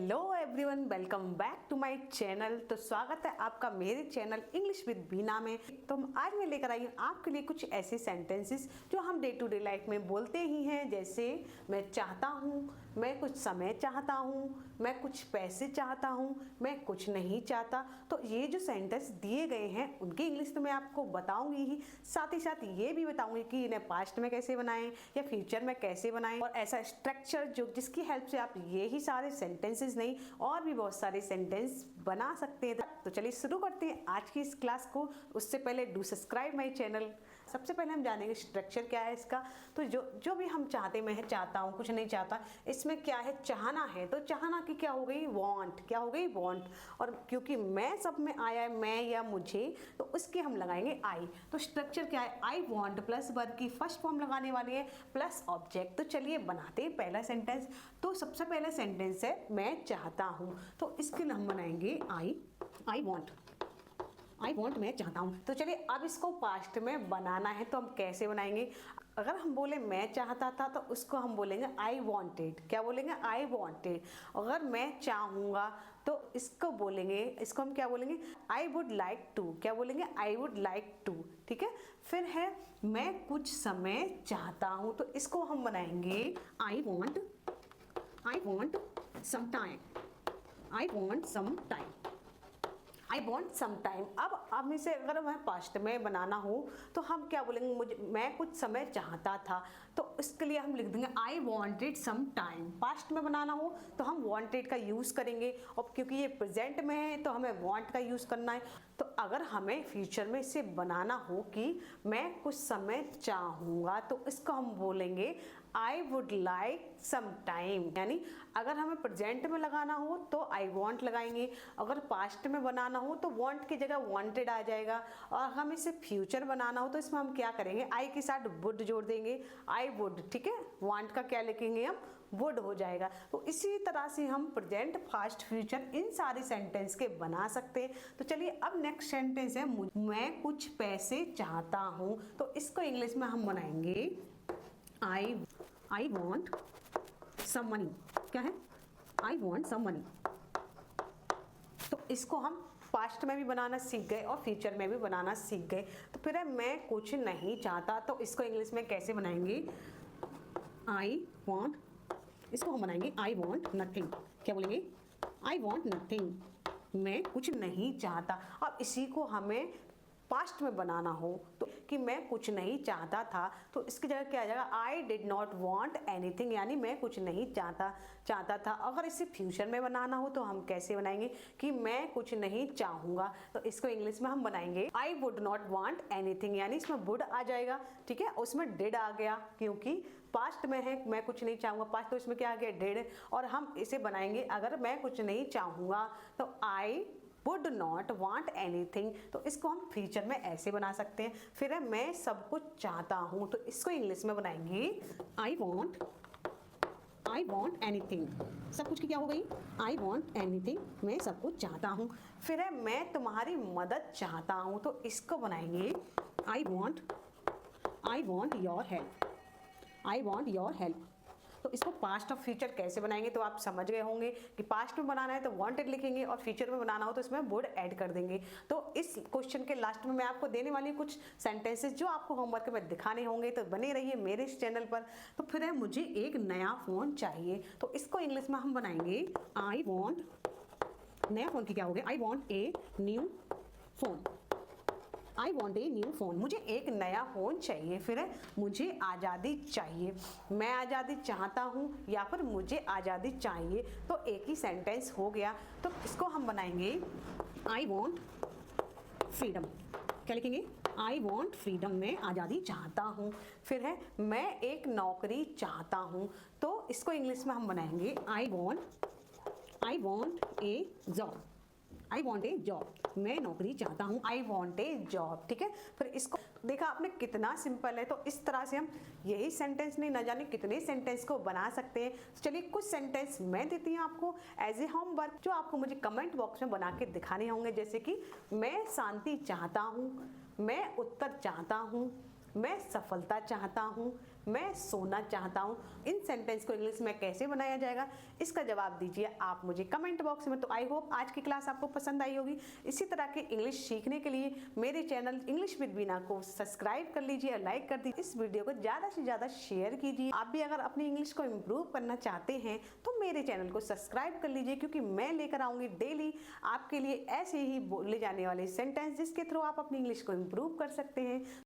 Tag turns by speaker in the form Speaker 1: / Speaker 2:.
Speaker 1: Hello everyone, welcome back to my channel. तो स्वागत है आपका मेरे चैनल इंग्लिश विद बीना में। तो आज मैं लेकर आई हूँ आपके लिए कुछ ऐसे सेंटेंसेस जो हम डे टू डे लाइफ में बोलते ही हैं, जैसे मैं चाहता हूँ, मैं कुछ समय चाहता हूँ, मैं कुछ पैसे चाहता हूँ, मैं कुछ नहीं चाहता। तो ये जो सेंटेंस दिए गए हैं उनकी इंग्लिश तो मैं आपको बताऊंगी ही, साथ ही साथ ये भी बताऊंगी कि इन्हें पास्ट में कैसे बनाएं या फ्यूचर में कैसे बनाएं, और ऐसा स्ट्रक्चर जो जिसकी हेल्प से आप ये ही सारे सेंटेंसेस नहीं और भी बहुत सारे सेंटेंस बना सकते हैं। तो चलिए शुरू करते हैं आज की इस क्लास को। उससे पहले डू सब्सक्राइब माय चैनल। सबसे पहले हम जानेंगे स्ट्रक्चर क्या है इसका। तो जो भी हम चाहते, मैं चाहता हूँ, कुछ नहीं चाहता, इसमें क्या है, चाहना है। तो चाहना की क्या हो गई, वांट। क्या हो गई, वांट। और क्योंकि मैं सब में आया है, मैं या मुझे, तो उसके हम लगाएंगे आई। तो स्ट्रक्चर क्या है, आई वांट प्लस वर्ब की फर्स्ट फॉर्म लगाने वाली है प्लस ऑब्जेक्ट। तो चलिए बनाते हैं पहला सेंटेंस। तो सबसे पहला सेंटेंस है मैं चाहता हूँ, तो इसके लिए हम बनाएंगे आई वॉन्ट। आई वॉन्ट, मैं चाहता हूँ। तो चलिए अब इसको पास्ट में बनाना है, तो हम कैसे बनाएंगे। अगर हम बोले मैं चाहता था तो उसको हम बोलेंगे आई वॉन्टेड। क्या बोलेंगे, आई वॉन्टेड। अगर मैं चाहूँगा तो इसको बोलेंगे, इसको हम क्या बोलेंगे, आई वुड लाइक टू। क्या बोलेंगे, आई वुड लाइक टू। ठीक है। फिर है मैं कुछ समय चाहता हूँ, तो इसको हम बनाएंगे I want some time. I want some time. I want some time. अब इसे अगर हमें पास्ट में बनाना हो तो हम क्या बोलेंगे, मैं कुछ समय चाहता था, तो इसके लिए हम लिख देंगे I wanted some time. Past में बनाना हो तो हम वॉन्टेड का यूज़ करेंगे, और क्योंकि ये प्रेजेंट में है तो हमें वॉन्ट का यूज़ करना है। तो अगर हमें फ्यूचर में इसे बनाना हो कि मैं कुछ समय चाहूँगा, तो इसको हम बोलेंगे I would like some time. यानी अगर हमें प्रेजेंट में लगाना हो तो आई वॉन्ट लगाएंगे, अगर पास्ट में बनाना हो तो वॉन्ट की जगह वॉन्टेड आ जाएगा, और हम इसे फ्यूचर बनाना हो तो इसमें हम क्या करेंगे, आई के साथ वुड जोड़ देंगे, आई वुड। ठीक है। वांट का क्या लिखेंगे हम, वुड हो जाएगा। तो इसी तरह से हम प्रेजेंट, पास्ट, फ्यूचर इन सारे सेंटेंस के बना सकते हैं। तो चलिए अब नेक्स्ट सेंटेंस है मैं कुछ पैसे चाहता हूँ, तो इसको इंग्लिश में हम बनाएंगे आई वॉन्ट सम मनी। क्या है, आई वॉन्ट सम मनी। तो इसको हम पास्ट में भी बनाना सीख गए और फ्यूचर में भी बनाना सीख गए। तो फिर है मैं कुछ नहीं चाहता, तो इसको इंग्लिश में कैसे बनाएंगे, आई वॉन्ट, इसको हम बनाएंगे आई वॉन्ट नथिंग। क्या बोलेंगे, आई वॉन्ट नथिंग, मैं कुछ नहीं चाहता। अब इसी को हमें पास्ट में बनाना हो तो कि मैं कुछ नहीं चाहता था, तो इसकी जगह क्या आ जाएगा, I did not want anything, यानी मैं कुछ नहीं चाहता था। अगर इसे फ्यूचर में बनाना हो तो हम कैसे बनाएंगे कि मैं कुछ नहीं चाहूँगा, तो इसको इंग्लिश में हम बनाएंगे I would not want anything. यानी इसमें वुड आ जाएगा। ठीक है। उसमें डिड आ गया क्योंकि पास्ट में है, मैं कुछ नहीं चाहूँगा, पास्ट, तो इसमें क्या आ गया, डिड। और हम इसे बनाएंगे अगर मैं कुछ नहीं चाहूँगा तो I would not want anything, तो इसको हम फ्यूचर में ऐसे बना सकते हैं। फिर है मैं सब कुछ चाहता हूँ, तो इसको इंग्लिश में बनाएंगे आई वॉन्ट एनीथिंग। सब कुछ की क्या हो गई, आई वॉन्ट एनीथिंग, मैं सब कुछ चाहता हूँ। फिर है मैं तुम्हारी मदद चाहता हूँ, तो इसको बनाएंगे I want your help. I want your help. तो इसको पास्ट और फ्यूचर कैसे बनाएंगे, तो आप समझ गए होंगे कि पास्ट में बनाना है तो वांटेड लिखेंगे, और फ्यूचर में बनाना हो तो इसमें वुड ऐड कर देंगे। तो इस क्वेश्चन के लास्ट में मैं आपको देने वाली कुछ सेंटेंसेस जो आपको होमवर्क में दिखाने होंगे, तो बने रहिए मेरे इस चैनल पर। तो फिर है मुझे एक नया फ़ोन चाहिए, तो इसको इंग्लिश में हम बनाएंगे आई वॉन्ट, नया फ़ोन की क्या हो गया, I want a new phone. I want a new phone, मुझे एक नया फ़ोन चाहिए। फिर है मुझे आज़ादी चाहिए, मैं आज़ादी चाहता हूँ या फिर मुझे आज़ादी चाहिए, तो एक ही सेंटेंस हो गया। तो इसको हम बनाएंगे आई वॉन्ट फ्रीडम। क्या लिखेंगे, आई वॉन्ट फ्रीडम, मैं आज़ादी चाहता हूँ। फिर है मैं एक नौकरी चाहता हूँ, तो इसको इंग्लिश में हम बनाएंगे I want A job. I want A job, मैं नौकरी चाहता हूँ, आई वॉन्ट ए जॉब। ठीक है। फिर इसको देखा आपने कितना सिंपल है। तो इस तरह से हम यही सेंटेंस नहीं, न जाने कितने सेंटेंस को बना सकते हैं। चलिए कुछ सेंटेंस मैं देती हूँ आपको एज ए होमवर्क, जो आपको मुझे कमेंट बॉक्स में बना के दिखाने होंगे। जैसे कि मैं शांति चाहता हूँ, मैं उत्तर चाहता हूँ, मैं सफलता चाहता हूँ, मैं सोना चाहता हूँ। इन सेंटेंस को इंग्लिश में कैसे बनाया जाएगा, इसका जवाब दीजिए आप मुझे कमेंट बॉक्स में। तो आई होप आज की क्लास आपको पसंद आई होगी। इसी तरह के इंग्लिश सीखने के लिए मेरे चैनल इंग्लिश विद बीना को सब्सक्राइब कर लीजिए और लाइक कर दीजिए। इस वीडियो को ज़्यादा से ज़्यादा शेयर कीजिए। आप भी अगर अपनी इंग्लिश को इम्प्रूव करना चाहते हैं तो मेरे चैनल को सब्सक्राइब कर लीजिए, क्योंकि मैं लेकर आऊँगी डेली आपके लिए ऐसे ही बोले जाने वाले सेंटेंस जिसके थ्रू आप अपनी इंग्लिश को इम्प्रूव कर सकते हैं।